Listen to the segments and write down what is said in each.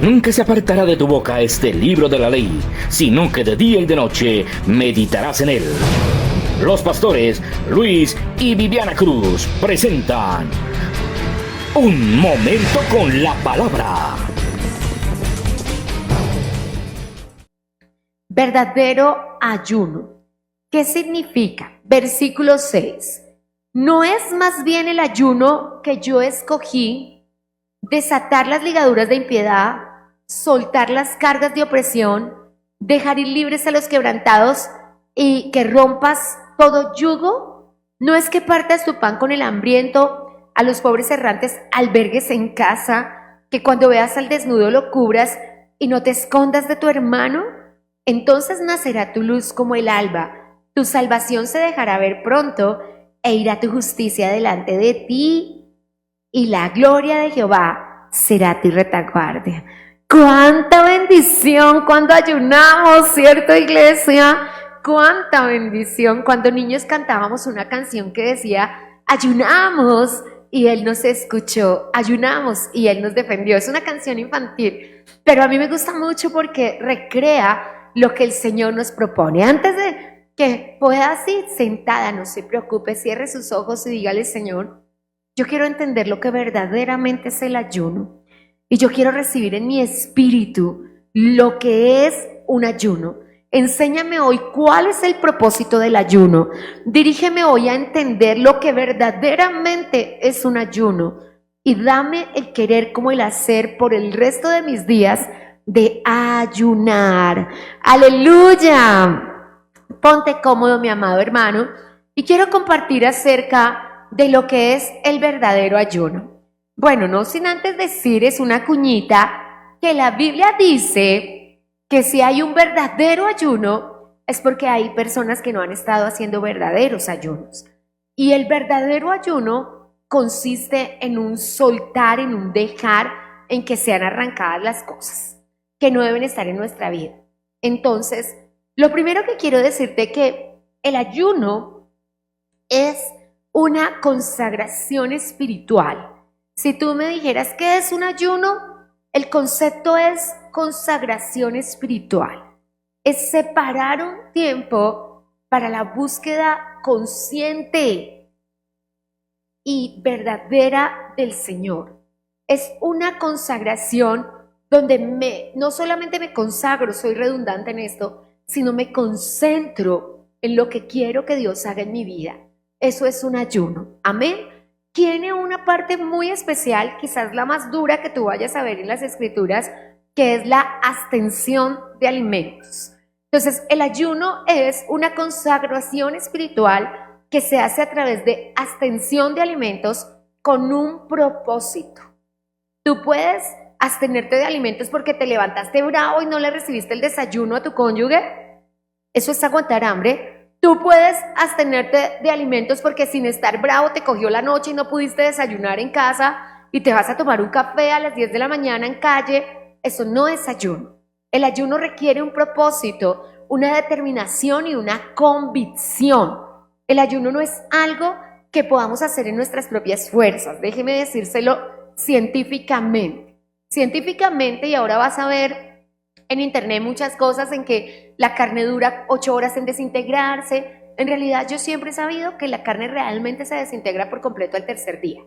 Nunca se apartará de tu boca este libro de la ley, sino que de día y de noche meditarás en él. Los pastores Luis y Viviana Cruz presentan Un Momento con la Palabra. Verdadero ayuno. ¿Qué significa? Versículo 6. ¿No es más bien el ayuno que yo escogí desatar las ligaduras de impiedad, soltar las cargas de opresión, dejar ir libres a los quebrantados y que rompas todo yugo? ¿No es que partas tu pan con el hambriento, a los pobres errantes albergues en casa, que cuando veas al desnudo lo cubras y no te escondas de tu hermano? Entonces nacerá tu luz como el alba, tu salvación se dejará ver pronto e irá tu justicia delante de ti y la gloria de Jehová será tu retaguardia. ¡Cuánta bendición cuando ayunamos, cierto, iglesia! ¡Cuánta bendición! Cuando niños cantábamos una canción que decía, ayunamos y Él nos escuchó, ayunamos y Él nos defendió. Es una canción infantil, pero a mí me gusta mucho porque recrea lo que el Señor nos propone. Antes de que puedas ir sentada, no se preocupe, cierre sus ojos y dígale, Señor, yo quiero entender lo que verdaderamente es el ayuno y yo quiero recibir en mi espíritu lo que es un ayuno. Enséñame hoy cuál es el propósito del ayuno. Dirígeme hoy a entender lo que verdaderamente es un ayuno y dame el querer como el hacer por el resto de mis días de ayunar. ¡Aleluya! Ponte cómodo, mi amado hermano, y quiero compartir acerca de lo que es el verdadero ayuno. Bueno, no sin antes decir, es una cuñita, que la Biblia dice que si hay un verdadero ayuno es porque hay personas que no han estado haciendo verdaderos ayunos. Y el verdadero ayuno consiste en un soltar, en un dejar, en que sean arrancadas las cosas que no deben estar en nuestra vida. Entonces, lo primero que quiero decirte es que el ayuno es una consagración espiritual. Si tú me dijeras qué es un ayuno, el concepto es consagración espiritual. Es separar un tiempo para la búsqueda consciente y verdadera del Señor. Es una consagración donde no solamente me consagro, soy redundante en esto, sino me concentro en lo que quiero que Dios haga en mi vida. Eso es un ayuno. Amén. Tiene una parte muy especial, quizás la más dura que tú vayas a ver en las Escrituras, que es la abstención de alimentos. Entonces, el ayuno es una consagración espiritual que se hace a través de abstención de alimentos con un propósito. Tú puedes abstenerte de alimentos porque te levantaste bravo y no le recibiste el desayuno a tu cónyuge. Eso es aguantar hambre. Tú puedes abstenerte de alimentos porque sin estar bravo te cogió la noche y no pudiste desayunar en casa y te vas a tomar un café a las 10 de la mañana en calle. Eso no es ayuno. El ayuno requiere un propósito, una determinación y una convicción. El ayuno no es algo que podamos hacer en nuestras propias fuerzas. Déjeme decírselo científicamente. Científicamente, y ahora vas a ver en internet muchas cosas en que la carne dura 8 horas en desintegrarse. En realidad yo siempre he sabido que la carne realmente se desintegra por completo al tercer día.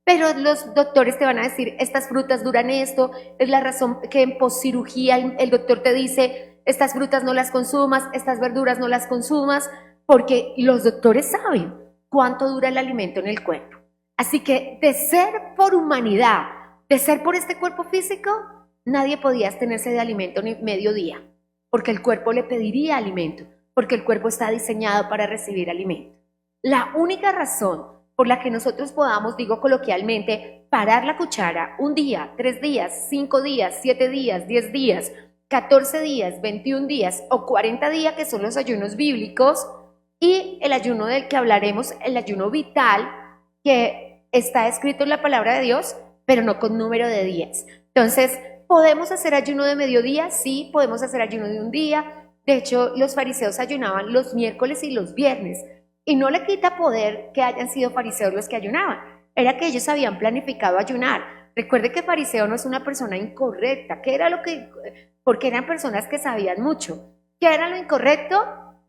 Pero los doctores te van a decir, estas frutas duran esto, es la razón que en poscirugía el doctor te dice, estas frutas no las consumas, estas verduras no las consumas, porque los doctores saben cuánto dura el alimento en el cuerpo. Así que de ser por humanidad, de ser por este cuerpo físico, nadie podía abstenerse de alimento ni medio día, porque el cuerpo le pediría alimento, porque el cuerpo está diseñado para recibir alimento. La única razón por la que nosotros podamos, digo coloquialmente, parar la cuchara 1 día, 3 días, 5 días, 7 días, 10 días, 14 días, 21 días o 40 días, que son los ayunos bíblicos, y el ayuno del que hablaremos, el ayuno vital, que está escrito en la palabra de Dios, pero no con número de días. Entonces, ¿podemos hacer ayuno de mediodía? Sí, podemos hacer ayuno de 1 día. De hecho, los fariseos ayunaban los miércoles y los viernes. Y no le quita poder que hayan sido fariseos los que ayunaban. Era que ellos habían planificado ayunar. Recuerde que fariseo no es una persona incorrecta. ¿Qué era lo que? Porque eran personas que sabían mucho. ¿Qué era lo incorrecto?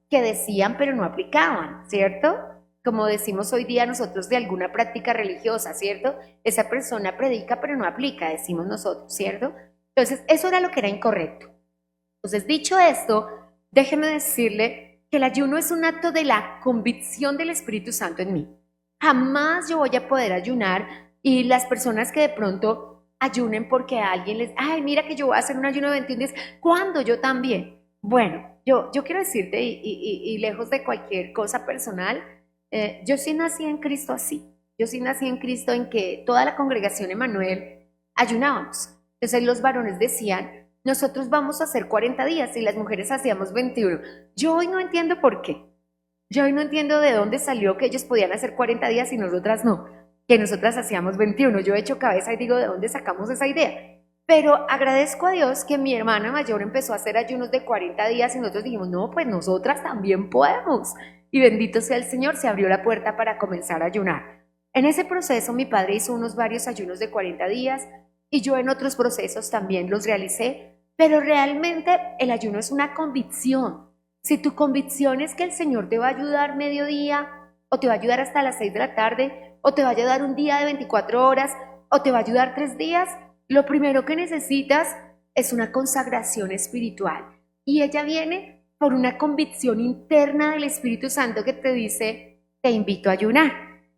Que decían pero no aplicaban, ¿cierto? Como decimos hoy día nosotros de alguna práctica religiosa, ¿cierto? Esa persona predica pero no aplica, decimos nosotros, ¿cierto? Entonces, eso era lo que era incorrecto. Entonces, dicho esto, déjeme decirle que el ayuno es un acto de la convicción del Espíritu Santo en mí. Jamás yo voy a poder ayunar y las personas que de pronto ayunen porque a alguien les, ay, mira que yo voy a hacer un ayuno de 21 días, ¿cuándo? Yo también. Bueno, yo quiero decirte, y lejos de cualquier cosa personal, yo sí nací en Cristo así. Yo sí nací en Cristo en que toda la congregación Emanuel ayunábamos. Entonces los varones decían, nosotros vamos a hacer 40 días y las mujeres hacíamos 21. Yo hoy no entiendo por qué. Yo hoy no entiendo de dónde salió que ellos podían hacer 40 días y nosotras no, que nosotras hacíamos 21. Yo he hecho cabeza y digo, ¿de dónde sacamos esa idea? Pero agradezco a Dios que mi hermana mayor empezó a hacer ayunos de 40 días y nosotros dijimos, no, pues nosotras también podemos. Y bendito sea el Señor, se abrió la puerta para comenzar a ayunar. En ese proceso mi padre hizo varios ayunos de 40 días y yo en otros procesos también los realicé, pero realmente el ayuno es una convicción. Si tu convicción es que el Señor te va a ayudar mediodía, o te va a ayudar hasta las 6 de la tarde, o te va a ayudar un día de 24 horas, o te va a ayudar 3 días, lo primero que necesitas es una consagración espiritual. Y ella viene por una convicción interna del Espíritu Santo que te dice, te invito a ayunar.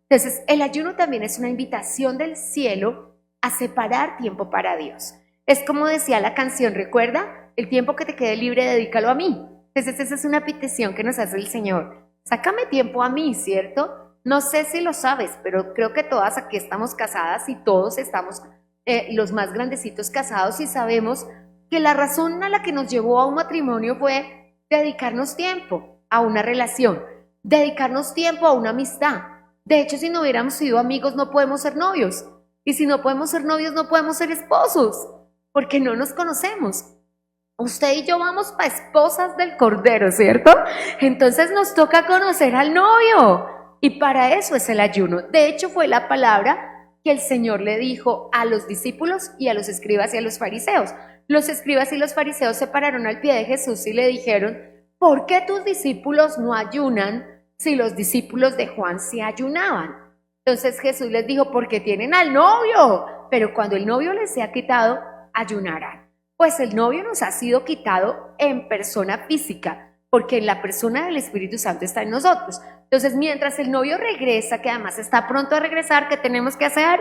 Entonces, el ayuno también es una invitación del cielo a separar tiempo para Dios. Es como decía la canción, ¿recuerda? El tiempo que te quede libre, dedícalo a mí. Entonces, esa es una petición que nos hace el Señor. Sácame tiempo a mí, ¿cierto? No sé si lo sabes, pero creo que todas aquí estamos casadas y todos estamos los más grandecitos casados y sabemos que la razón a la que nos llevó a un matrimonio fue dedicarnos tiempo a una relación, dedicarnos tiempo a una amistad. De hecho, si no hubiéramos sido amigos, no podemos ser novios. Y si no podemos ser novios, no podemos ser esposos, porque no nos conocemos. Usted y yo vamos para esposas del Cordero, ¿cierto? Entonces nos toca conocer al novio. Y para eso es el ayuno. De hecho, fue la palabra que el Señor le dijo a los discípulos y a los escribas y a los fariseos. Los escribas y los fariseos se pararon al pie de Jesús y le dijeron, ¿por qué tus discípulos no ayunan si los discípulos de Juan sí ayunaban? Entonces Jesús les dijo, porque tienen al novio, pero cuando el novio les sea quitado, ayunarán. Pues el novio nos ha sido quitado en persona física, porque la persona del Espíritu Santo está en nosotros. Entonces, mientras el novio regresa, que además está pronto a regresar, ¿qué tenemos que hacer?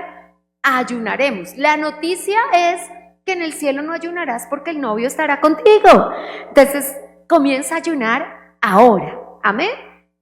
Ayunaremos. La noticia es que en el cielo no ayunarás porque el novio estará contigo. Entonces, comienza a ayunar ahora. Amén.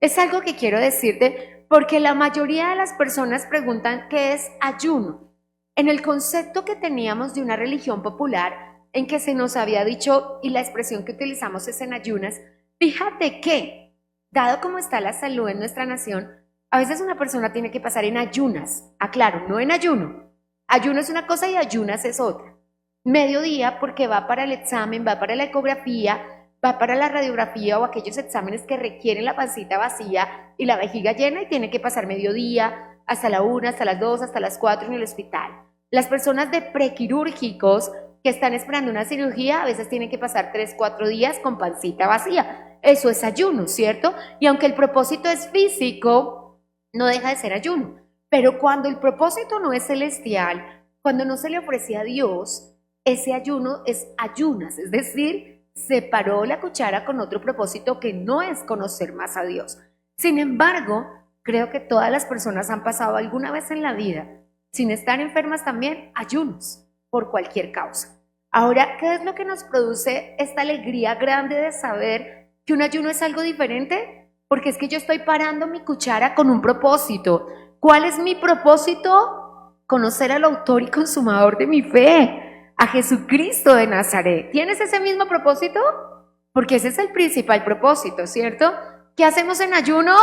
Es algo que quiero decirte porque la mayoría de las personas preguntan qué es ayuno. En el concepto que teníamos de una religión popular, en que se nos había dicho, y la expresión que utilizamos es en ayunas, fíjate que, dado como está la salud en nuestra nación, a veces una persona tiene que pasar en ayunas. Aclaro, no en ayuno. Ayuno es una cosa y ayunas es otra. Mediodía porque va para el examen, va para la ecografía, va para la radiografía o aquellos exámenes que requieren la pancita vacía y la vejiga llena y tiene que pasar mediodía hasta la 1, hasta las 2, hasta las 4 en el hospital. Las personas de prequirúrgicos que están esperando una cirugía a veces tienen que pasar 3, 4 días con pancita vacía. Eso es ayuno, ¿cierto? Y aunque el propósito es físico, no deja de ser ayuno. Pero cuando el propósito no es celestial, cuando no se le ofrece a Dios, ese ayuno es ayunas, es decir, separó la cuchara con otro propósito que no es conocer más a Dios. Sin embargo, creo que todas las personas han pasado alguna vez en la vida, sin estar enfermas también, ayunos por cualquier causa. Ahora, ¿qué es lo que nos produce esta alegría grande de saber que un ayuno es algo diferente? Porque es que yo estoy parando mi cuchara con un propósito. ¿Cuál es mi propósito? Conocer al autor y consumador de mi fe, a Jesucristo de Nazaret. ¿Tienes ese mismo propósito? Porque ese es el principal propósito, ¿cierto? ¿Qué hacemos en ayuno?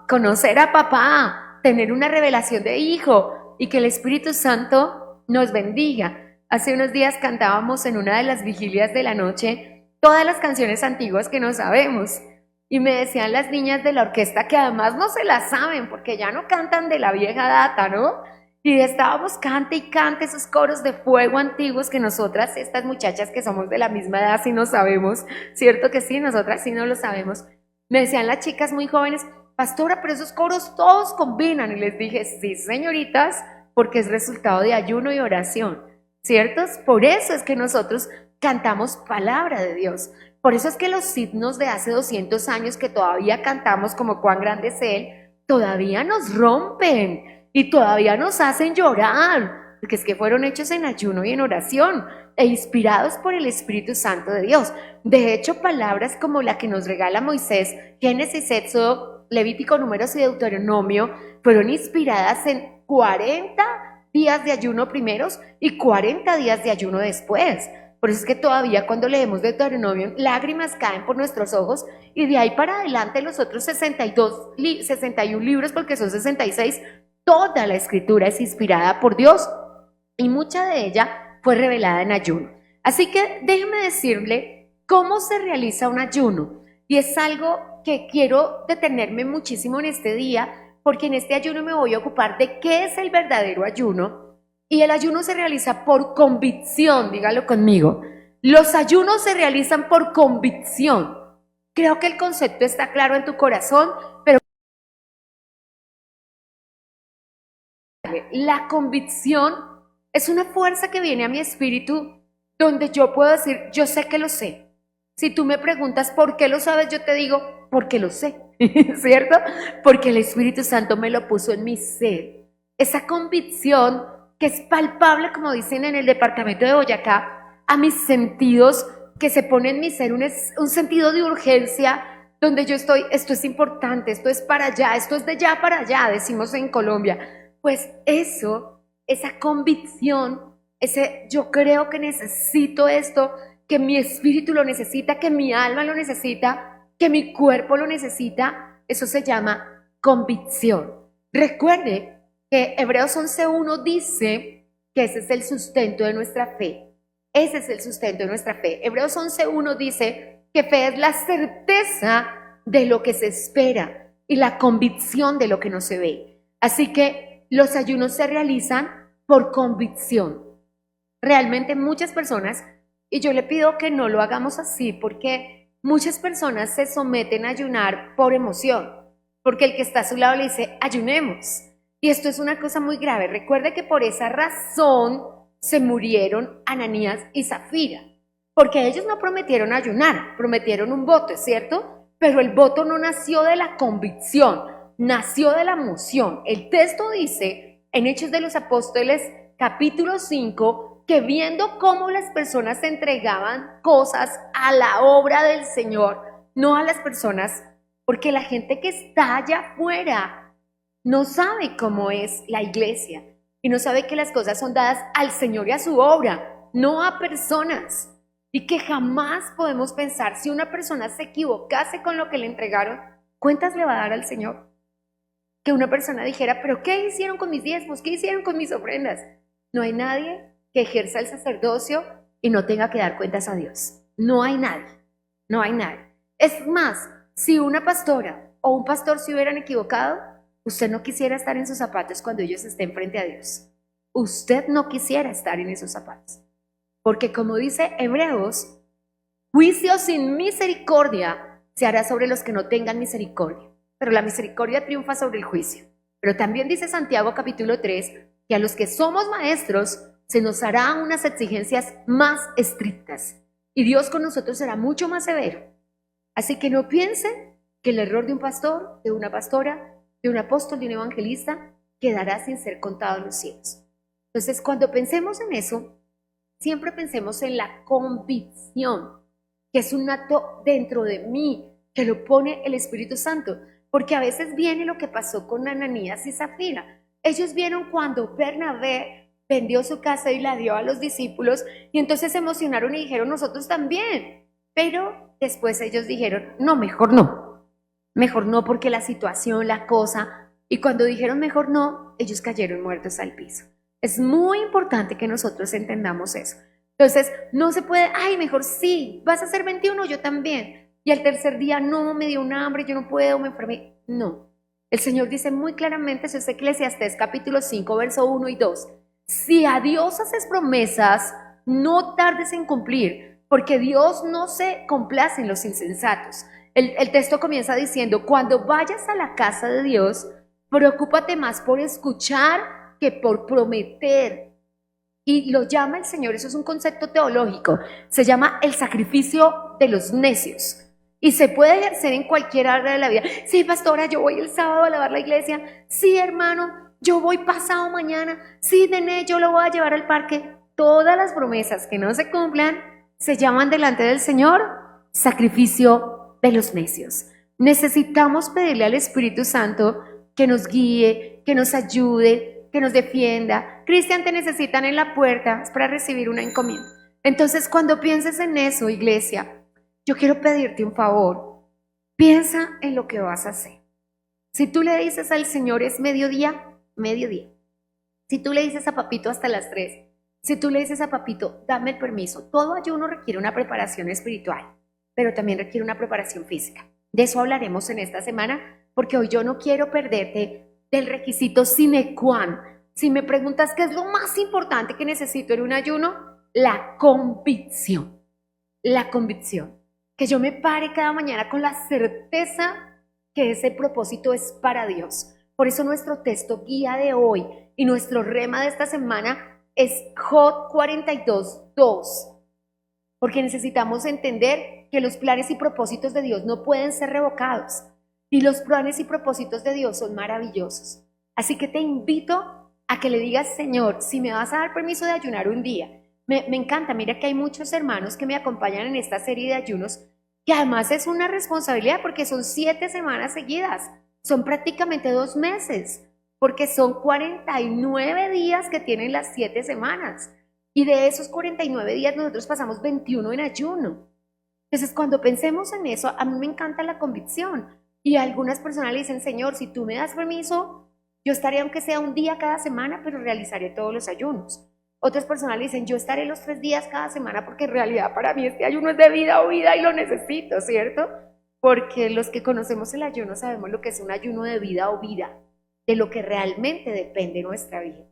Conocer a papá, tener una revelación de hijo y que el Espíritu Santo nos bendiga. Hace unos días cantábamos en una de las vigilias de la noche todas las canciones antiguas que no sabemos. Y me decían las niñas de la orquesta que además no se las saben porque ya no cantan de la vieja data, ¿no? Y estábamos cante y cante esos coros de fuego antiguos que nosotras, estas muchachas que somos de la misma edad, sí no sabemos, ¿cierto que sí? Nosotras sí no lo sabemos. Me decían las chicas muy jóvenes, pastora, pero esos coros todos combinan. Y les dije, sí, señoritas, porque es resultado de ayuno y oración, ¿cierto? Por eso es que nosotros cantamos palabra de Dios. Por eso es que los himnos de hace 200 años que todavía cantamos como cuán grande es Él, todavía nos rompen y todavía nos hacen llorar, porque es que fueron hechos en ayuno y en oración e inspirados por el Espíritu Santo de Dios. De hecho, palabras como la que nos regala Moisés, Génesis, Éxodo, Levítico, Números y Deuteronomio, fueron inspiradas en 40 días de ayuno primeros y 40 días de ayuno después. Por eso es que todavía cuando leemos Deuteronomio, lágrimas caen por nuestros ojos, y de ahí para adelante los otros 61 libros, porque son 66, toda la escritura es inspirada por Dios y mucha de ella fue revelada en ayuno. Así que déjeme decirle cómo se realiza un ayuno, y es algo que quiero detenerme muchísimo en este día, porque en este ayuno me voy a ocupar de qué es el verdadero ayuno. Y el ayuno se realiza por convicción, dígalo conmigo. Los ayunos se realizan por convicción. Creo que el concepto está claro en tu corazón, pero la convicción es una fuerza que viene a mi espíritu donde yo puedo decir, yo sé que lo sé. Si tú me preguntas por qué lo sabes, yo te digo, porque lo sé, ¿cierto? Porque el Espíritu Santo me lo puso en mi ser. Esa convicción que es palpable, como dicen en el departamento de Boyacá, a mis sentidos, que se pone en mi ser un sentido de urgencia, donde yo estoy, esto es importante, esto es para allá, esto es de ya para allá, decimos en Colombia. Pues eso, esa convicción, ese yo creo que necesito esto, que mi espíritu lo necesita, que mi alma lo necesita, que mi cuerpo lo necesita, eso se llama convicción. Recuerde que Hebreos 11:1 dice que ese es el sustento de nuestra fe. Ese es el sustento de nuestra fe. Hebreos 11:1 dice que fe es la certeza de lo que se espera y la convicción de lo que no se ve. Así que los ayunos se realizan por convicción. Realmente muchas personas, y yo le pido que no lo hagamos así, porque muchas personas se someten a ayunar por emoción, porque el que está a su lado le dice, ayunemos. Y esto es una cosa muy grave. Recuerde que por esa razón se murieron Ananías y Zafira, porque ellos no prometieron ayunar, prometieron un voto, ¿es cierto? Pero el voto no nació de la convicción, nació de la emoción. El texto dice en Hechos de los Apóstoles, capítulo 5, que viendo cómo las personas entregaban cosas a la obra del Señor, no a las personas, porque la gente que está allá afuera no sabe cómo es la iglesia y no sabe que las cosas son dadas al Señor y a su obra, no a personas. Y que jamás podemos pensar, si una persona se equivocase con lo que le entregaron, ¿cuentas le va a dar al Señor? Que una persona dijera, pero ¿qué hicieron con mis diezmos? ¿Qué hicieron con mis ofrendas? No hay nadie que ejerza el sacerdocio y no tenga que dar cuentas a Dios. No hay nadie, no hay nadie. Es más, si una pastora o un pastor se hubieran equivocado, usted no quisiera estar en sus zapatos cuando ellos estén frente a Dios. Usted no quisiera estar en esos zapatos. Porque como dice Hebreos, juicio sin misericordia se hará sobre los que no tengan misericordia. Pero la misericordia triunfa sobre el juicio. Pero también dice Santiago capítulo 3, que a los que somos maestros se nos harán unas exigencias más estrictas. Y Dios con nosotros será mucho más severo. Así que no piensen que el error de un pastor, de una pastora, de un apóstol, de un evangelista, quedará sin ser contado en los cielos. Entonces, cuando pensemos en eso, siempre pensemos en la convicción, que es un acto dentro de mí, que lo pone el Espíritu Santo, porque a veces viene lo que pasó con Ananías y Zafira. Ellos vieron cuando Bernabé vendió su casa y la dio a los discípulos, y entonces se emocionaron y dijeron, nosotros también. Pero después ellos dijeron, no, mejor no. Mejor no, porque la situación, la cosa, y cuando dijeron mejor no, ellos cayeron muertos al piso. Es muy importante que nosotros entendamos eso. Entonces, no se puede, ay, mejor sí, vas a hacer 21, yo también. Y al tercer día, no, me dio un hambre, yo no puedo, me enfermé. No, El Señor dice muy claramente, eso es Eclesiastés capítulo 5, verso 1 y 2. Si a Dios haces promesas, no tardes en cumplir, porque Dios no se complace en los insensatos. El texto comienza diciendo, cuando vayas a la casa de Dios, preocúpate más por escuchar que por prometer. Y lo llama el Señor, eso es un concepto teológico, se llama el sacrificio de los necios. Y se puede ejercer en cualquier área de la vida. Sí, pastora, yo voy el sábado a lavar la iglesia. Sí, hermano, yo voy pasado mañana. Sí, Dené, yo lo voy a llevar al parque. Todas las promesas que no se cumplan se llaman delante del Señor sacrificio de los necios. Necesitamos pedirle al Espíritu Santo que nos guíe, que nos ayude, que nos defienda. Cristian, te necesitan en la puerta para recibir una encomienda. Entonces, cuando pienses en eso, iglesia, yo quiero pedirte un favor. Piensa en lo que vas a hacer. Si tú le dices al Señor es mediodía, mediodía. Si tú le dices a papito hasta las 3, si tú le dices a papito, dame el permiso. Todo ayuno requiere una preparación espiritual, pero también requiere una preparación física. De eso hablaremos en esta semana, porque hoy yo no quiero perderte del requisito sine qua non. Si me preguntas qué es lo más importante que necesito en un ayuno, la convicción. La convicción. Que yo me pare cada mañana con la certeza que ese propósito es para Dios. Por eso nuestro texto guía de hoy y nuestro rema de esta semana es Job 42:2. Porque necesitamos entender que los planes y propósitos de Dios no pueden ser revocados. Y los planes y propósitos de Dios son maravillosos. Así que te invito a que le digas, Señor, si me vas a dar permiso de ayunar un día. Me encanta, mira que hay muchos hermanos que me acompañan en esta serie de ayunos, que además es una responsabilidad porque son 7 semanas seguidas, son prácticamente 2 meses, porque son 49 días que tienen las 7 semanas, y de esos 49 días nosotros pasamos 21 en ayuno. Entonces, cuando pensemos en eso, a mí me encanta la convicción, y algunas personas le dicen, Señor, si tú me das permiso, yo estaré aunque sea un día cada semana, pero realizaré todos los ayunos. Otras personas le dicen, yo estaré los 3 días cada semana porque en realidad para mí este ayuno es de vida o vida y lo necesito, ¿cierto? Porque los que conocemos el ayuno sabemos lo que es un ayuno de vida o vida, de lo que realmente depende nuestra vida.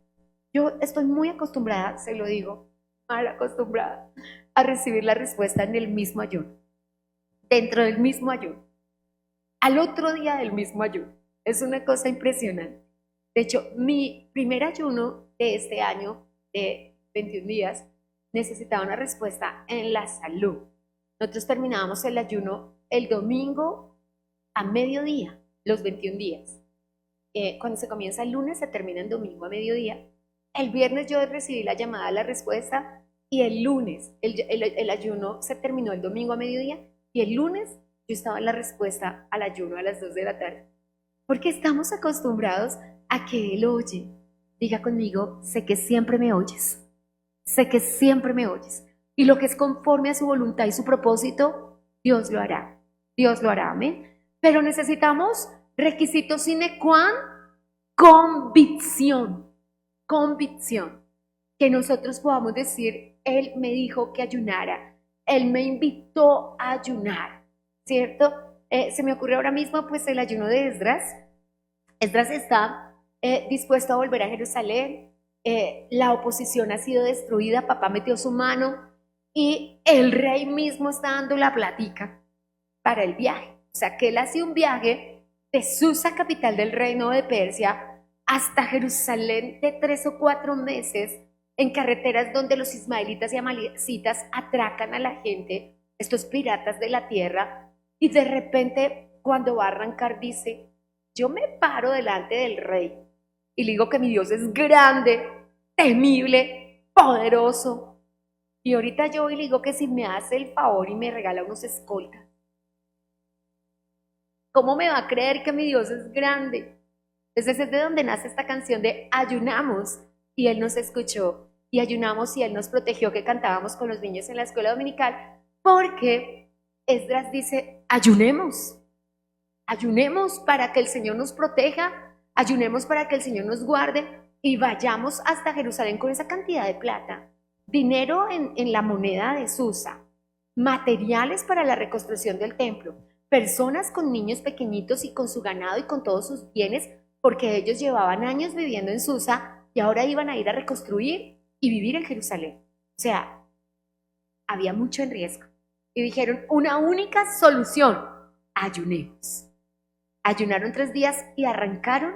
Yo estoy muy acostumbrada, se lo digo, mal acostumbrada, a recibir la respuesta en el mismo ayuno, dentro del mismo ayuno, al otro día del mismo ayuno. Es una cosa impresionante. De hecho, mi primer ayuno de este año, de 21 días, necesitaba una respuesta en la salud. Nosotros terminábamos el ayuno el domingo a mediodía, los 21 días. Cuando se comienza el lunes, se termina el domingo a mediodía. El viernes yo recibí la llamada, la respuesta, y el lunes, el ayuno se terminó el domingo a mediodía, y el lunes yo estaba en la respuesta al ayuno a las 2 de la tarde. Porque estamos acostumbrados a que Él oye. Diga conmigo, sé que siempre me oyes. Sé que siempre me oyes. Y lo que es conforme a su voluntad y su propósito, Dios lo hará. Dios lo hará, amén. Pero necesitamos requisitos sine qua non, convicción. Convicción. Que nosotros podamos decir, Él me dijo que ayunara. Él me invitó a ayunar. ¿Cierto? Se me ocurre ahora mismo pues el ayuno de Esdras. Esdras está dispuesto a volver a Jerusalén, la oposición ha sido destruida, papá metió su mano y el rey mismo está dando la plática para el viaje. O sea que él hace un viaje de Susa, capital del reino de Persia, hasta Jerusalén de 3 o 4 meses en carreteras donde los ismaelitas y amalecitas atracan a la gente, estos piratas de la tierra, y de repente cuando va a arrancar dice, yo me paro delante del rey y le digo que mi Dios es grande, temible, poderoso. Y ahorita yo le digo que si me hace el favor y me regala unos escoltas. ¿Cómo me va a creer que mi Dios es grande? Entonces es de donde nace esta canción de ayunamos y Él nos escuchó. Y ayunamos y Él nos protegió, que cantábamos con los niños en la escuela dominical. Porque Esdras dice, ayunemos. Ayunemos para que el Señor nos proteja. Ayunemos para que el Señor nos guarde y vayamos hasta Jerusalén con esa cantidad de plata, dinero en la moneda de Susa, materiales para la reconstrucción del templo, personas con niños pequeñitos y con su ganado y con todos sus bienes, porque ellos llevaban años viviendo en Susa y ahora iban a ir a reconstruir y vivir en Jerusalén. O sea, había mucho en riesgo. Y dijeron, una única solución, ayunemos. Ayunaron 3 días y arrancaron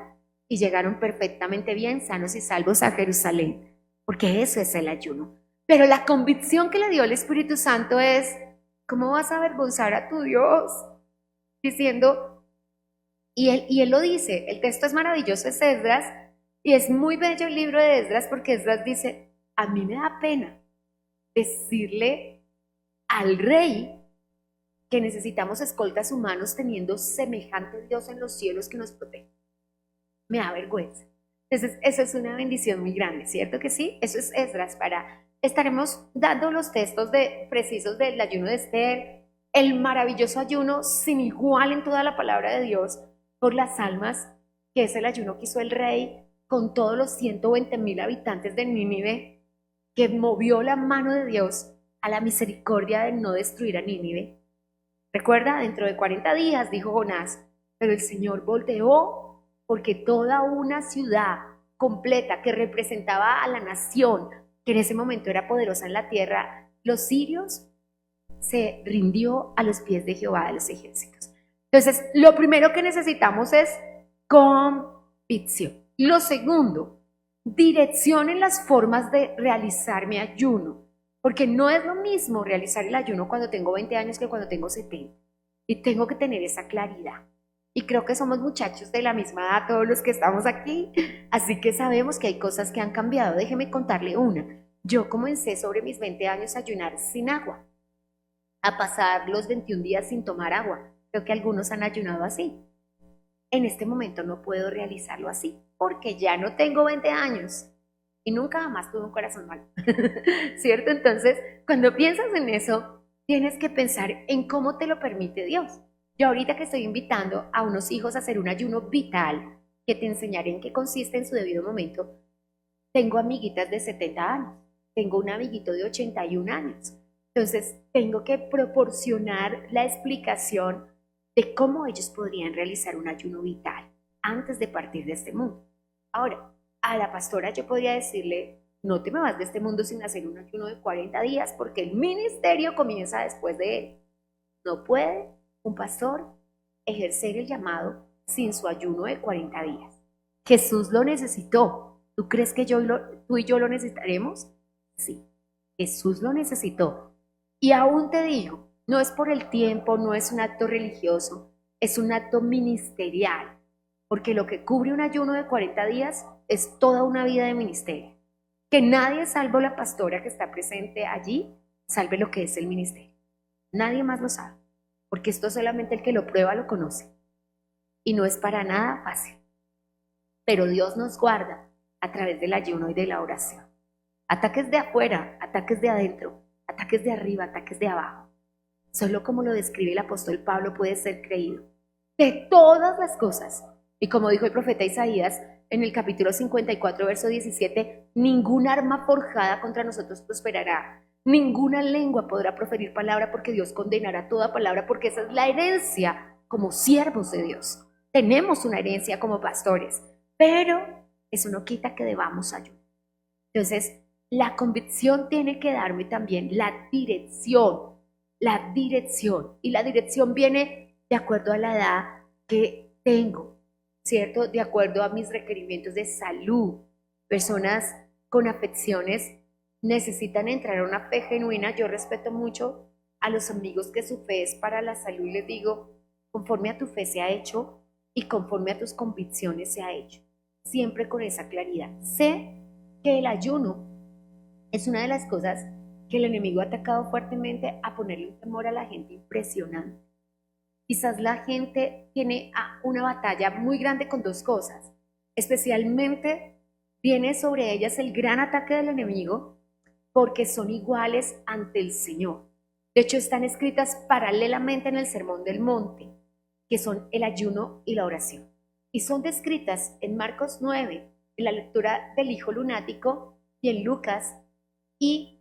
y llegaron perfectamente bien, sanos y salvos a Jerusalén, porque eso es el ayuno. Pero la convicción que le dio el Espíritu Santo es, ¿cómo vas a avergonzar a tu Dios? Diciendo, y él lo dice, el texto es maravilloso, es Esdras, y es muy bello el libro de Esdras, porque Esdras dice, a mí me da pena decirle al rey que necesitamos escoltas humanos teniendo semejante Dios en los cielos que nos protege. Me da vergüenza. Entonces, eso es una bendición muy grande, ¿cierto que sí? Eso es Esdras. Estaremos dando los textos precisos del ayuno de Esther, el maravilloso ayuno sin igual en toda la palabra de Dios por las almas, que es el ayuno que hizo el rey con todos los 120,000 habitantes de Nínive, que movió la mano de Dios a la misericordia de no destruir a Nínive. Recuerda, dentro de 40 días, dijo Jonás, pero el Señor volteó porque toda una ciudad completa que representaba a la nación, que en ese momento era poderosa en la tierra, los sirios, se rindió a los pies de Jehová de los ejércitos. Entonces, lo primero que necesitamos es convicción. Lo segundo, dirección en las formas de realizar mi ayuno. Porque no es lo mismo realizar el ayuno cuando tengo 20 años que cuando tengo 70. Y tengo que tener esa claridad. Y creo que somos muchachos de la misma edad, todos los que estamos aquí. Así que sabemos que hay cosas que han cambiado. Déjeme contarle una. Yo comencé sobre mis 20 años a ayunar sin agua. A pasar los 21 días sin tomar agua. Creo que algunos han ayunado así. En este momento no puedo realizarlo así. Porque ya no tengo 20 años. Y nunca jamás tuve un corazón malo, ¿cierto? Entonces, cuando piensas en eso, tienes que pensar en cómo te lo permite Dios. Yo ahorita que estoy invitando a unos hijos a hacer un ayuno vital, que te enseñaré en qué consiste en su debido momento, tengo amiguitas de 70 años, tengo un amiguito de 81 años. Entonces, tengo que proporcionar la explicación de cómo ellos podrían realizar un ayuno vital antes de partir de este mundo. Ahora, a la pastora yo podría decirle, no te me vas de este mundo sin hacer un ayuno de 40 días porque el ministerio comienza después de él. No puede un pastor ejercer el llamado sin su ayuno de 40 días. Jesús lo necesitó. ¿Tú crees que tú y yo lo necesitaremos? Sí, Jesús lo necesitó. Y aún te digo, no es por el tiempo, no es un acto religioso, es un acto ministerial. Porque lo que cubre un ayuno de 40 días es toda una vida de ministerio. Que nadie, salvo la pastora que está presente allí, salve lo que es el ministerio. Nadie más lo sabe, porque esto solamente el que lo prueba lo conoce. Y no es para nada fácil. Pero Dios nos guarda a través del ayuno y de la oración. Ataques de afuera, ataques de adentro, ataques de arriba, ataques de abajo. Solo como lo describe el apóstol Pablo puede ser creído. De todas las cosas. Y como dijo el profeta Isaías en el capítulo 54, verso 17, ninguna arma forjada contra nosotros prosperará, ninguna lengua podrá proferir palabra porque Dios condenará toda palabra, porque esa es la herencia como siervos de Dios. Tenemos una herencia como pastores, pero eso no quita que debamos ayunar. Entonces, la convicción tiene que darme también la dirección, y la dirección viene de acuerdo a la edad que tengo, ¿cierto? De acuerdo a mis requerimientos de salud. Personas con afecciones necesitan entrar a una fe genuina. Yo respeto mucho a los amigos que su fe es para la salud y les digo, conforme a tu fe se ha hecho y conforme a tus convicciones se ha hecho. Siempre con esa claridad. Sé que el ayuno es una de las cosas que el enemigo ha atacado fuertemente a ponerle un temor a la gente impresionante. Quizás la gente tiene una batalla muy grande con dos cosas. Especialmente viene sobre ellas el gran ataque del enemigo porque son iguales ante el Señor. De hecho, están escritas paralelamente en el Sermón del Monte, que son el ayuno y la oración. Y son descritas en Marcos 9, en la lectura del hijo lunático, y en Lucas, y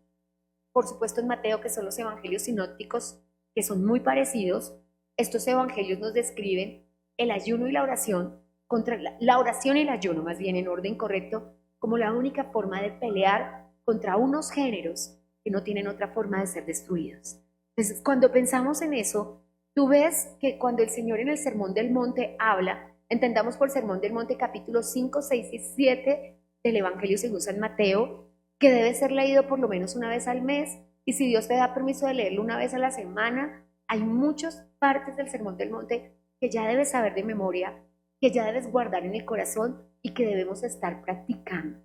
por supuesto en Mateo, que son los evangelios sinópticos, que son muy parecidos. estos evangelios nos describen el ayuno y la oración, contra la oración y el ayuno, más bien en orden correcto, como la única forma de pelear contra unos géneros que no tienen otra forma de ser destruidos. Entonces, cuando pensamos en eso, tú ves que cuando el Señor en el Sermón del Monte habla, entendamos por Sermón del Monte capítulos 5, 6 y 7 del Evangelio según San Mateo, que debe ser leído por lo menos una vez al mes, y si Dios te da permiso de leerlo una vez a la semana, hay muchas partes del Sermón del Monte que ya debes saber de memoria, que ya debes guardar en el corazón y que debemos estar practicando.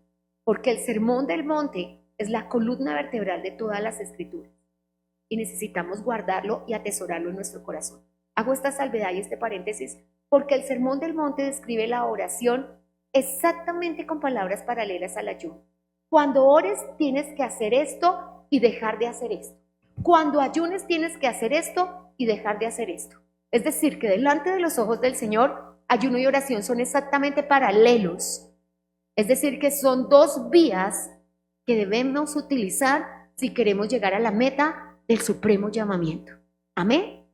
Porque el Sermón del Monte es la columna vertebral de todas las Escrituras y necesitamos guardarlo y atesorarlo en nuestro corazón. Hago esta salvedad y este paréntesis porque el Sermón del Monte describe la oración exactamente con palabras paralelas al ayuno. Cuando ores tienes que hacer esto y dejar de hacer esto. Cuando ayunes tienes que hacer esto y dejar de hacer esto. Es decir, que delante de los ojos del Señor, ayuno y oración son exactamente paralelos. Es decir, que son dos vías que debemos utilizar si queremos llegar a la meta del supremo llamamiento. Amén.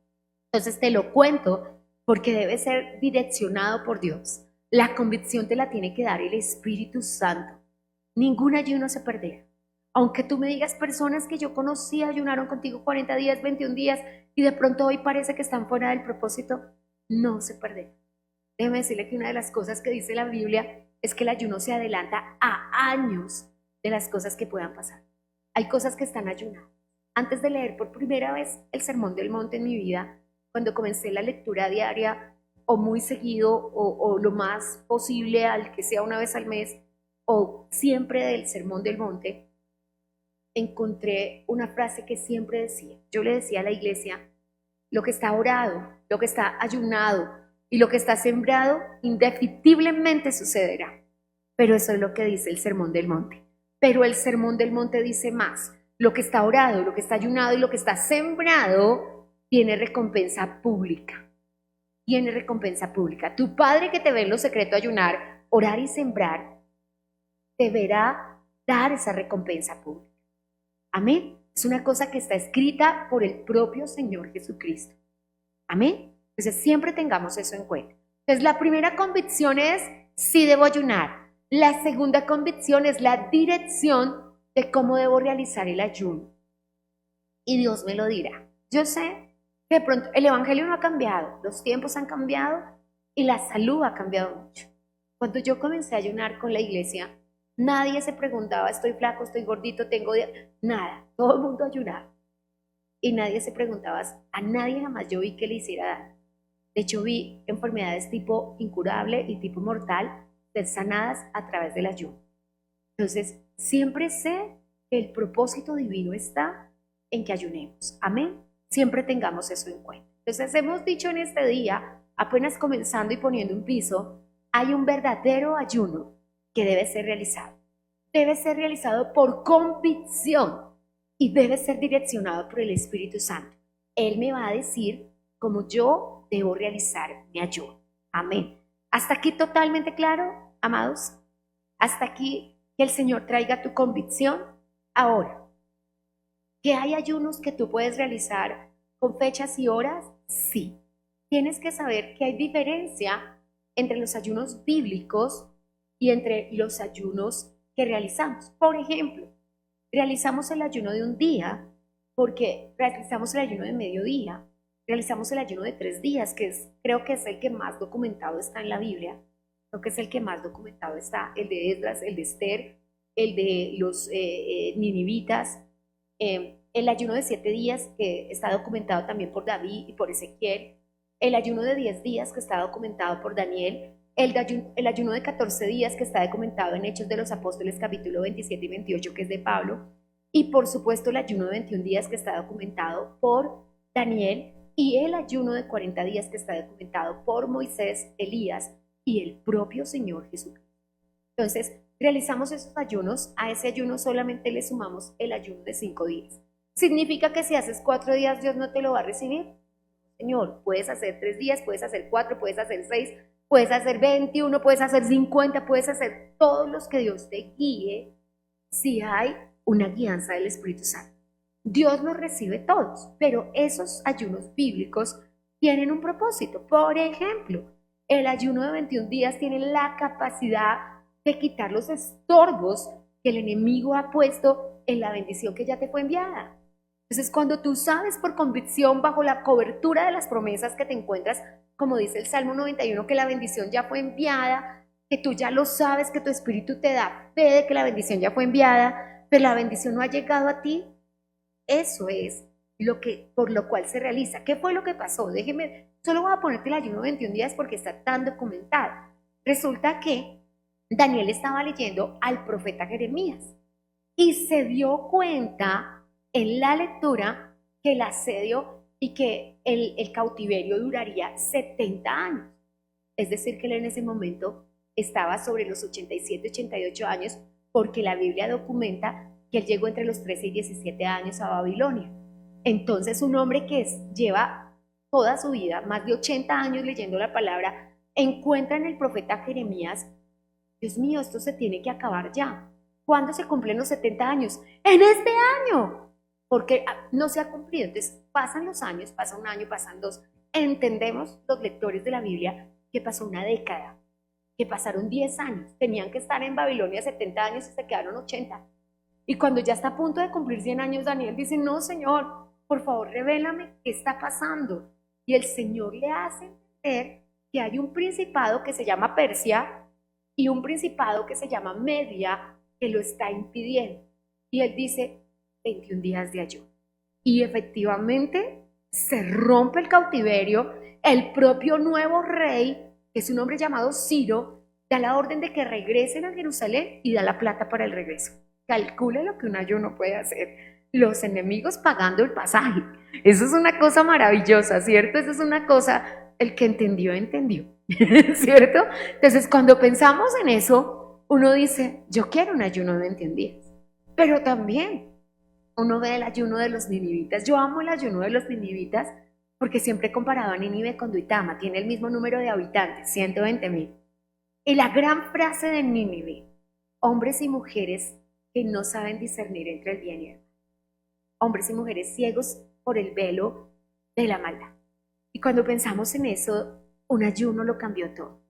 Entonces te lo cuento porque debe ser direccionado por Dios. La convicción te la tiene que dar el Espíritu Santo. Ningún ayuno se perderá. Aunque tú me digas, personas que yo conocí ayunaron contigo 40 días, 21 días y de pronto hoy parece que están fuera del propósito, no se perderá. Déjeme decirle que una de las cosas que dice la Biblia es que el ayuno se adelanta a años de las cosas que puedan pasar. Hay cosas que están ayunadas. Antes de leer por primera vez el Sermón del Monte en mi vida, cuando comencé la lectura diaria o muy seguido o lo más posible al que sea una vez al mes o siempre del Sermón del Monte, encontré una frase que siempre decía. Yo le decía a la iglesia, lo que está orado, lo que está ayunado y lo que está sembrado indefectiblemente sucederá. Pero eso es lo que dice el Sermón del Monte. Pero el Sermón del Monte dice más. Lo que está orado, lo que está ayunado y lo que está sembrado tiene recompensa pública. Tiene recompensa pública. Tu Padre que te ve en lo secreto ayunar, orar y sembrar, te verá dar esa recompensa pública. Amén. Es una cosa que está escrita por el propio Señor Jesucristo. Amén. Entonces siempre tengamos eso en cuenta. Entonces la primera convicción es, sí debo ayunar. La segunda convicción es la dirección de cómo debo realizar el ayuno. Y Dios me lo dirá. Yo sé que de pronto el evangelio no ha cambiado, los tiempos han cambiado y la salud ha cambiado mucho. Cuando yo comencé a ayunar con la iglesia, nadie se preguntaba, estoy flaco, estoy gordito, tengo... Nada, todo el mundo ayunaba. Y nadie se preguntaba, a nadie jamás yo vi que le hiciera daño. De hecho, vi enfermedades tipo incurable y tipo mortal ser sanadas a través del ayuno. Entonces, siempre sé que el propósito divino está en que ayunemos. Amén. Siempre tengamos eso en cuenta. Entonces, hemos dicho en este día, apenas comenzando y poniendo un piso, hay un verdadero ayuno que debe ser realizado. Debe ser realizado por convicción y debe ser direccionado por el Espíritu Santo. Él me va a decir cómo yo debo realizar mi ayuno. Amén. ¿Hasta aquí totalmente claro, amados? ¿Hasta aquí que el Señor traiga tu convicción? Ahora, ¿que hay ayunos que tú puedes realizar con fechas y horas? Sí. Tienes que saber que hay diferencia entre los ayunos bíblicos y entre los ayunos que realizamos. Por ejemplo, realizamos el ayuno de un día porque realizamos el ayuno de mediodía, realizamos el ayuno de 3 días, creo que es el que más documentado está en la Biblia, creo que es el que más documentado está, el de Esdras, el de Esther, el de los ninivitas, el ayuno de 7 días que está documentado también por David y por Ezequiel, el ayuno de 10 días que está documentado por Daniel, el ayuno de 14 días que está documentado en Hechos de los Apóstoles capítulo 27 y 28 que es de Pablo, y por supuesto el ayuno de 21 días que está documentado por Daniel y el ayuno de 40 días que está documentado por Moisés, Elías y el propio Señor Jesucristo. Entonces, realizamos esos ayunos, a ese ayuno solamente le sumamos el ayuno de 5 días. ¿Significa que si haces 4 días Dios no te lo va a recibir? Señor, puedes hacer 3 días, puedes hacer 4, puedes hacer 6, puedes hacer 21, puedes hacer 50, puedes hacer todos los que Dios te guíe si hay una guianza del Espíritu Santo. Dios los recibe todos, pero esos ayunos bíblicos tienen un propósito. Por ejemplo, el ayuno de 21 días tiene la capacidad de quitar los estorbos que el enemigo ha puesto en la bendición que ya te fue enviada. Entonces, cuando tú sabes por convicción, bajo la cobertura de las promesas que te encuentras, como dice el Salmo 91, que la bendición ya fue enviada, que tú ya lo sabes, que tu espíritu te da fe de que la bendición ya fue enviada, pero la bendición no ha llegado a ti, eso es por lo cual se realiza. ¿Qué fue lo que pasó? Déjeme, solo voy a ponerte el ayuno de 21 días porque está tan documentado. Resulta que Daniel estaba leyendo al profeta Jeremías y se dio cuenta en la lectura que el asedio y que el cautiverio duraría 70 años. Es decir, que él en ese momento estaba sobre los 87, 88 años, porque la Biblia documenta que él llegó entre los 13 y 17 años a Babilonia. Entonces, un hombre que lleva toda su vida, más de 80 años leyendo la palabra, encuentra en el profeta Jeremías, Dios mío, esto se tiene que acabar ya. ¿Cuándo se cumplen los 70 años? ¡En este año! Porque no se ha cumplido. Entonces, pasan los años, pasa un año, pasan dos. Entendemos los lectores de la Biblia que pasó una década, que pasaron 10 años. Tenían que estar en Babilonia 70 años y se quedaron 80. Y cuando ya está a punto de cumplir 100 años, Daniel dice, no, Señor, por favor, revélame qué está pasando. Y el Señor le hace entender que hay un principado que se llama Persia y un principado que se llama Media que lo está impidiendo. Y él dice, 21 días de ayuno. Y efectivamente se rompe el cautiverio. El propio nuevo rey, que es un hombre llamado Ciro, da la orden de que regresen a Jerusalén y da la plata para el regreso. Calcule lo que un ayuno puede hacer. Los enemigos pagando el pasaje. Eso es una cosa maravillosa, ¿cierto? Eso es una cosa, el que entendió, entendió, ¿cierto? Entonces, cuando pensamos en eso, uno dice, yo quiero un ayuno de 21 días. Pero también uno ve el ayuno de los ninivitas. Yo amo el ayuno de los ninivitas porque siempre he comparado a Nínive con Duitama. Tiene el mismo número de habitantes, 120,000. Y la gran frase de Nínive, hombres y mujeres que no saben discernir entre el bien y el mal. Hombres y mujeres ciegos por el velo de la maldad. Y cuando pensamos en eso, un ayuno lo cambió todo.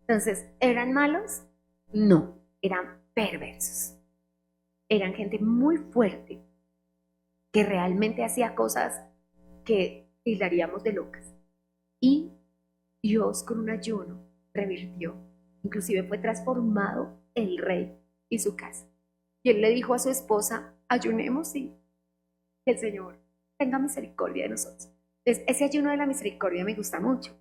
Entonces, ¿eran malos? No, eran perversos. Eran gente muy fuerte que realmente hacía cosas que tildaríamos de locas. Y Dios con un ayuno revirtió. Inclusive fue transformado el rey y su casa. Y él le dijo a su esposa, ayunemos y que el Señor tenga misericordia de nosotros. Entonces, ese ayuno de la misericordia me gusta mucho.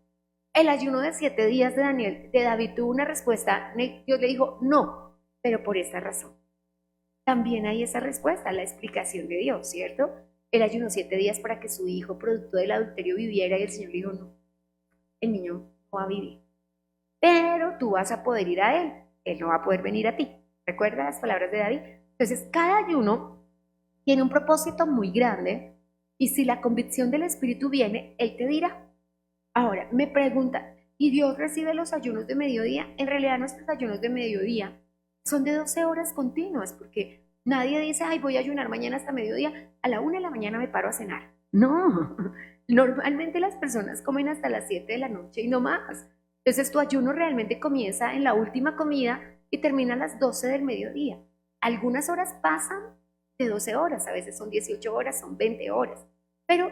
El ayuno de 7 días de David tuvo una respuesta. Dios le dijo, no, pero por esta razón. También hay esa respuesta, la explicación de Dios, ¿cierto? Él ayunó 7 días para que su hijo, producto del adulterio, viviera y el Señor le dijo, no, el niño no va a vivir. Pero tú vas a poder ir a él no va a poder venir a ti. ¿Recuerda las palabras de David? Entonces, cada ayuno tiene un propósito muy grande y si la convicción del Espíritu viene, Él te dirá. Ahora, me pregunta, ¿y Dios recibe los ayunos de mediodía? En realidad nuestros ayunos de mediodía son de 12 horas continuas, porque nadie dice, ay, voy a ayunar mañana hasta mediodía, a la 1 de la mañana me paro a cenar. No, normalmente las personas comen hasta las 7 de la noche y no más. Entonces tu ayuno realmente comienza en la última comida y termina a las 12 del mediodía. Algunas horas pasan de 12 horas, a veces son 18 horas, son 20 horas, pero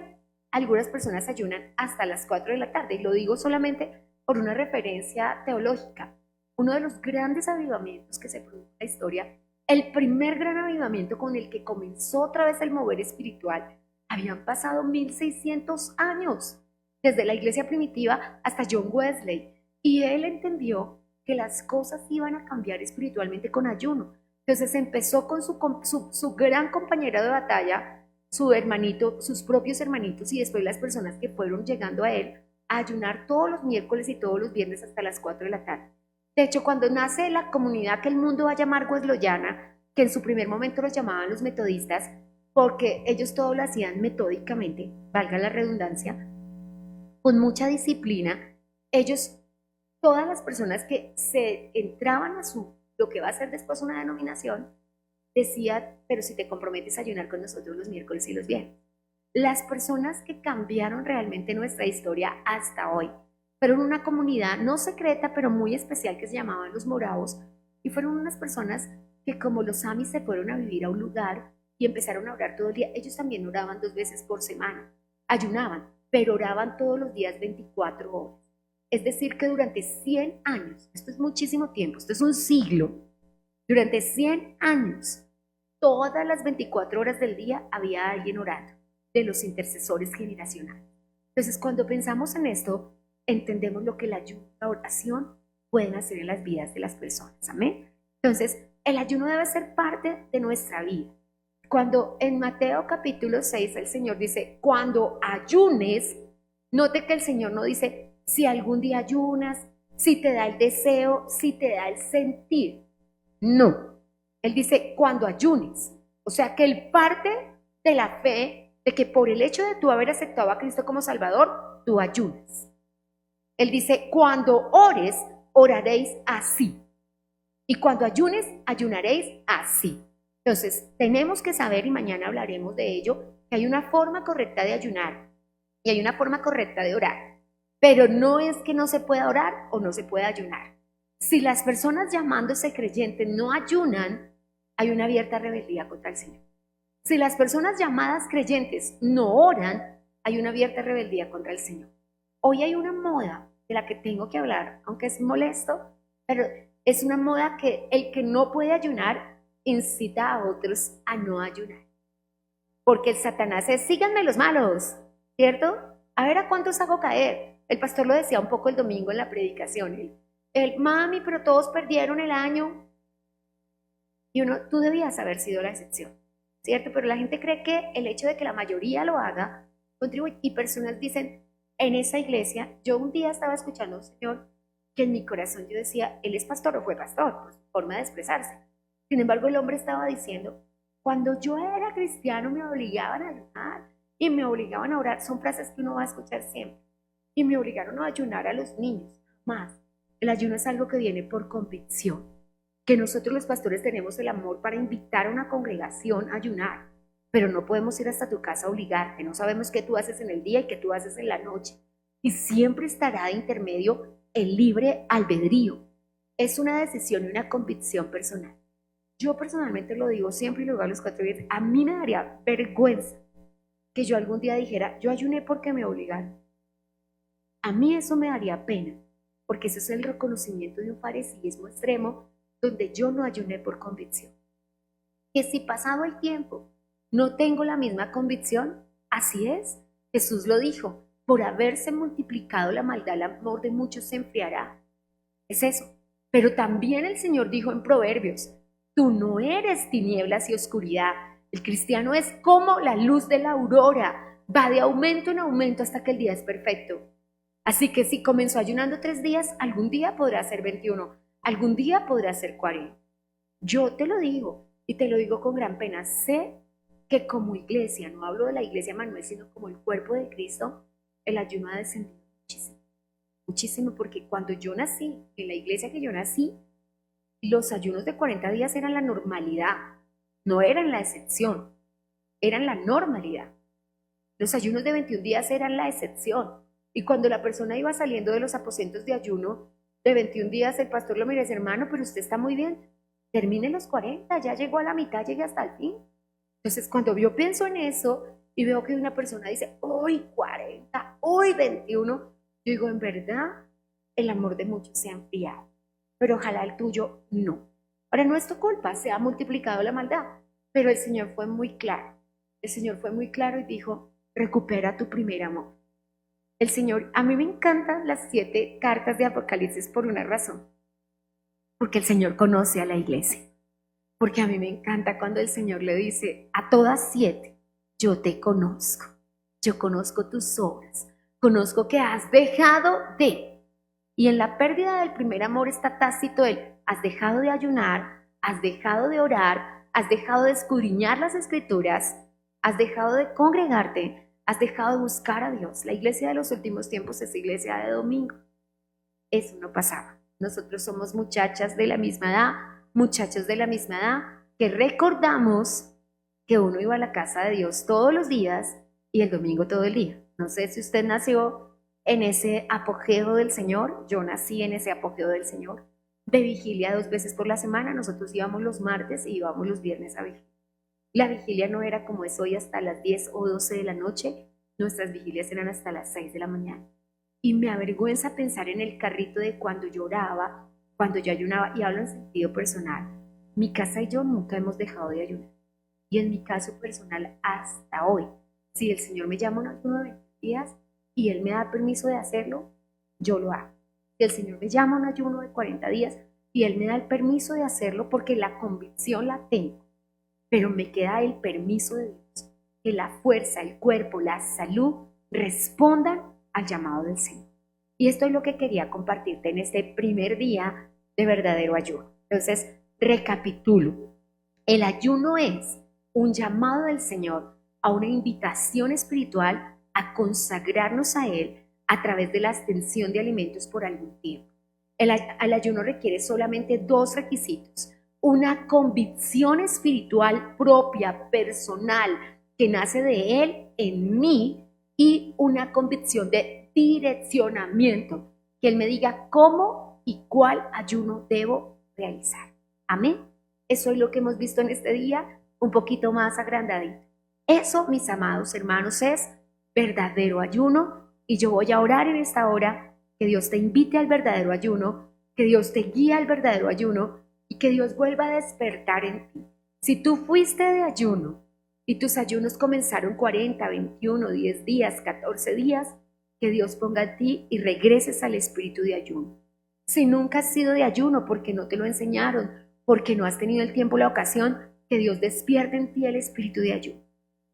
algunas personas ayunan hasta las 4 de la tarde, y lo digo solamente por una referencia teológica. Uno de los grandes avivamientos que se produjo en la historia, el primer gran avivamiento con el que comenzó otra vez el mover espiritual, habían pasado 1600 años, desde la iglesia primitiva hasta John Wesley, y él entendió que las cosas iban a cambiar espiritualmente con ayuno. Entonces empezó con su gran compañera de batalla, su hermanito, sus propios hermanitos, y después las personas que fueron llegando a él a ayunar todos los miércoles y todos los viernes hasta las 4 de la tarde. De hecho, cuando nace la comunidad que el mundo va a llamar wesleyana, que en su primer momento los llamaban los metodistas, porque ellos todo lo hacían metódicamente, valga la redundancia, con mucha disciplina, ellos, todas las personas que se entraban a lo que va a ser después una denominación, decían, pero si te comprometes a ayunar con nosotros los miércoles y los viernes. Las personas que cambiaron realmente nuestra historia hasta hoy fueron una comunidad no secreta, pero muy especial que se llamaban los moravos, y fueron unas personas que como los amis se fueron a vivir a un lugar y empezaron a orar todo el día. Ellos también oraban 2 veces por semana, ayunaban, pero oraban todos los días 24 horas. Es decir, que durante 100 años, esto es muchísimo tiempo, esto es un siglo, durante 100 años, todas las 24 horas del día había alguien orando, de los intercesores generacionales. Entonces, cuando pensamos en esto, entendemos lo que la ayuno y la oración pueden hacer en las vidas de las personas. Amén. Entonces, el ayuno debe ser parte de nuestra vida. Cuando en Mateo capítulo 6 el Señor dice, cuando ayunes, note que el Señor no dice, si algún día ayunas, si te da el deseo, si te da el sentir. No. Él dice, cuando ayunes. O sea, que él parte de la fe de que por el hecho de tú haber aceptado a Cristo como Salvador, tú ayunas. Él dice, cuando ores, oraréis así. Y cuando ayunes, ayunaréis así. Entonces, tenemos que saber, y mañana hablaremos de ello, que hay una forma correcta de ayunar y hay una forma correcta de orar. Pero no es que no se pueda orar o no se pueda ayunar. Si las personas llamándose creyentes no ayunan, hay una abierta rebeldía contra el Señor. Si las personas llamadas creyentes no oran, hay una abierta rebeldía contra el Señor. Hoy hay una moda de la que tengo que hablar, aunque es molesto, pero es una moda que el que no puede ayunar incita a otros a no ayunar. Porque el Satanás es, síganme los malos, ¿cierto? A ver a cuántos hago caer. El pastor lo decía un poco el domingo en la predicación. Mami, pero todos perdieron el año. Y tú debías haber sido la excepción, ¿cierto? Pero la gente cree que el hecho de que la mayoría lo haga contribuye. Y personas dicen, en esa iglesia, yo un día estaba escuchando a un señor que en mi corazón yo decía, él es pastor o fue pastor, por su forma de expresarse. Sin embargo, el hombre estaba diciendo, cuando yo era cristiano me obligaban a ayunar y me obligaban a orar. Son frases que uno va a escuchar siempre. Y me obligaron a ayunar a los niños. Más, el ayuno es algo que viene por convicción. Que nosotros los pastores tenemos el amor para invitar a una congregación a ayunar, pero no podemos ir hasta tu casa a obligarte. No sabemos qué tú haces en el día y qué tú haces en la noche. Y siempre estará de intermedio el libre albedrío. Es una decisión y una convicción personal. Yo personalmente lo digo siempre y lo digo a los 4 días. A mí me daría vergüenza que yo algún día dijera, yo ayuné porque me obligaron. A mí eso me daría pena, porque eso es el reconocimiento de un fariseísmo extremo donde yo no ayuné por convicción. Que si pasado el tiempo no tengo la misma convicción, así es. Jesús lo dijo, por haberse multiplicado la maldad, el amor de muchos se enfriará. Es eso. Pero también el Señor dijo en Proverbios, tú no eres tinieblas y oscuridad. El cristiano es como la luz de la aurora, va de aumento en aumento hasta que el día es perfecto. Así que si comenzó ayunando 3 días, algún día podrá ser 21, algún día podrá ser 40. Yo te lo digo, y te lo digo con gran pena, sé que como iglesia, no hablo de la iglesia Manuel, sino como el cuerpo de Cristo, el ayuno ha descendido muchísimo, muchísimo, porque cuando yo nací, en la iglesia que yo nací, los ayunos de 40 días eran la normalidad, no eran la excepción, eran la normalidad. Los ayunos de 21 días eran la excepción. Y cuando la persona iba saliendo de los aposentos de ayuno de 21 días, el pastor lo mira y dice, hermano, pero usted está muy bien, termine los 40, ya llegó a la mitad, llegue hasta el fin. Entonces, cuando yo pienso en eso y veo que una persona dice, hoy 40, hoy 21, yo digo, en verdad, el amor de muchos se ha enfriado, pero ojalá el tuyo no. Ahora, no es tu culpa, se ha multiplicado la maldad, pero el Señor fue muy claro. El Señor fue muy claro y dijo, recupera tu primer amor. El Señor, a mí me encantan las 7 cartas de Apocalipsis por una razón, porque el Señor conoce a la iglesia, porque a mí me encanta cuando el Señor le dice a todas 7, yo te conozco, yo conozco tus obras, conozco que has dejado de, y en la pérdida del primer amor está tácito el, has dejado de ayunar, has dejado de orar, has dejado de escudriñar las escrituras, has dejado de congregarte, has dejado de buscar a Dios. La iglesia de los últimos tiempos es iglesia de domingo. Eso no pasaba. Nosotros somos muchachas de la misma edad, muchachos de la misma edad, que recordamos que uno iba a la casa de Dios todos los días y el domingo todo el día. No sé si usted nació en ese apogeo del Señor, yo nací en ese apogeo del Señor, de vigilia 2 veces por la semana. Nosotros íbamos los martes y íbamos los viernes a vigilia. La vigilia no era como es hoy hasta las 10 o 12 de la noche, nuestras vigilias eran hasta las 6 de la mañana. Y me avergüenza pensar en el carrito de cuando lloraba, cuando yo ayunaba, y hablo en sentido personal. Mi casa y yo nunca hemos dejado de ayunar. Y en mi caso personal, hasta hoy, si el Señor me llama a un ayuno de 20 días y Él me da permiso de hacerlo, yo lo hago. Si el Señor me llama a un ayuno de 40 días y Él me da el permiso de hacerlo porque la convicción la tengo, pero me queda el permiso de Dios, que la fuerza, el cuerpo, la salud respondan al llamado del Señor. Y esto es lo que quería compartirte en este primer día de verdadero ayuno. Entonces, recapitulo. El ayuno es un llamado del Señor a una invitación espiritual a consagrarnos a Él a través de la abstención de alimentos por algún tiempo. El ayuno requiere solamente 2 requisitos: una convicción espiritual propia, personal, que nace de Él en mí, y una convicción de direccionamiento, que Él me diga cómo y cuál ayuno debo realizar. Amén. Eso es lo que hemos visto en este día, un poquito más agrandadito. Eso, mis amados hermanos, es verdadero ayuno, y yo voy a orar en esta hora que Dios te invite al verdadero ayuno, que Dios te guíe al verdadero ayuno y que Dios vuelva a despertar en ti. Si tú fuiste de ayuno y tus ayunos comenzaron 40, 21, 10 días, 14 días, que Dios ponga en ti y regreses al espíritu de ayuno. Si nunca has sido de ayuno porque no te lo enseñaron, porque no has tenido el tiempo o la ocasión, que Dios despierte en ti el espíritu de ayuno.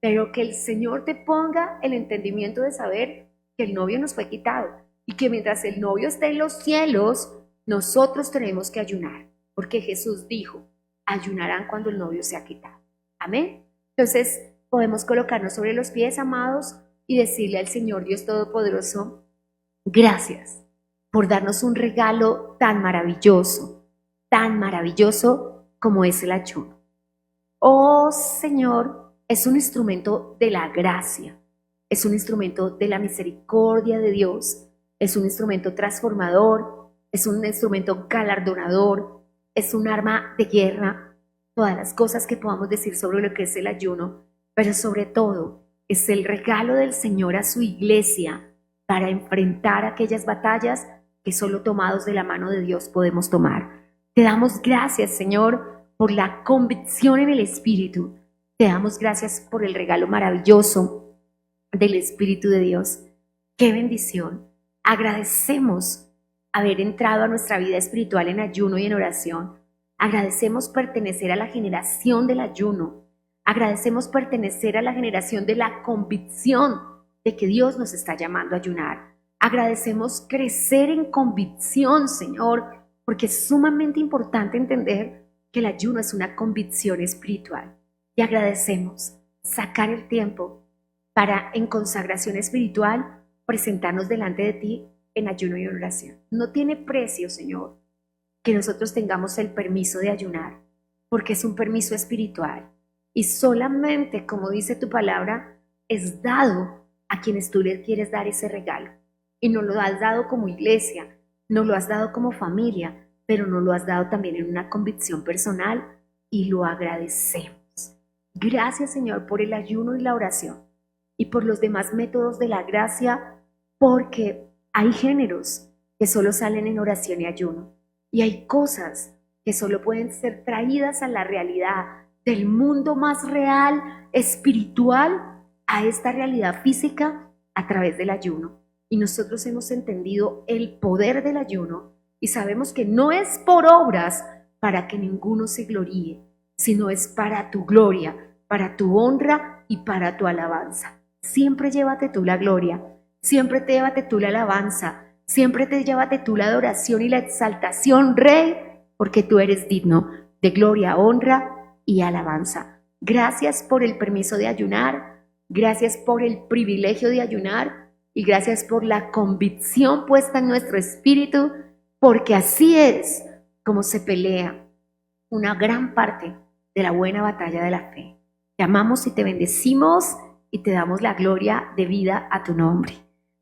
Pero que el Señor te ponga el entendimiento de saber que el novio nos fue quitado y que mientras el novio esté en los cielos, nosotros tenemos que ayunar, porque Jesús dijo, ayunarán cuando el novio sea quitado. Amén. Entonces podemos colocarnos sobre los pies, amados, y decirle al Señor Dios Todopoderoso, gracias por darnos un regalo tan maravilloso como es el ayuno. Oh Señor, es un instrumento de la gracia, es un instrumento de la misericordia de Dios, es un instrumento transformador, es un instrumento galardonador, es un arma de guerra, todas las cosas que podamos decir sobre lo que es el ayuno, pero sobre todo es el regalo del Señor a su iglesia para enfrentar aquellas batallas que solo tomados de la mano de Dios podemos tomar. Te damos gracias, Señor, por la convicción en el Espíritu. Te damos gracias por el regalo maravilloso del Espíritu de Dios. ¡Qué bendición! Agradecemos haber entrado a nuestra vida espiritual en ayuno y en oración. Agradecemos pertenecer a la generación del ayuno. Agradecemos pertenecer a la generación de la convicción de que Dios nos está llamando a ayunar. Agradecemos crecer en convicción, Señor, porque es sumamente importante entender que el ayuno es una convicción espiritual. Y agradecemos sacar el tiempo para, en consagración espiritual, presentarnos delante de ti en ayuno y en oración. No tiene precio, Señor, que nosotros tengamos el permiso de ayunar, porque es un permiso espiritual. Y solamente, como dice tu palabra, es dado a quienes tú les quieres dar ese regalo. Y nos lo has dado como iglesia, nos lo has dado como familia, pero nos lo has dado también en una convicción personal y lo agradecemos. Gracias, Señor, por el ayuno y la oración y por los demás métodos de la gracia, porque hay géneros que solo salen en oración y ayuno, y hay cosas que solo pueden ser traídas a la realidad del mundo más real, espiritual, a esta realidad física a través del ayuno. Y nosotros hemos entendido el poder del ayuno y sabemos que no es por obras para que ninguno se gloríe, sino es para tu gloria, para tu honra y para tu alabanza. Siempre llévate tú la gloria, siempre te llévate tú la alabanza, siempre te llévate tú la adoración y la exaltación, Rey, porque tú eres digno de gloria, honra y alabanza. Gracias por el permiso de ayunar, gracias por el privilegio de ayunar y gracias por la convicción puesta en nuestro espíritu, porque así es como se pelea una gran parte de la buena batalla de la fe. Te amamos y te bendecimos y te damos la gloria debida a tu nombre.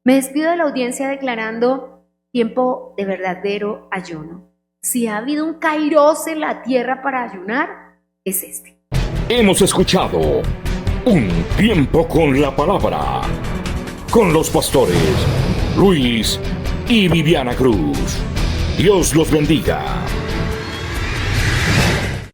Me despido de la audiencia declarando tiempo de verdadero ayuno. Si ha habido un kairos en la tierra para ayunar, es este. Hemos escuchado Un Tiempo con la Palabra, con los pastores Luis y Viviana Cruz. Dios los bendiga.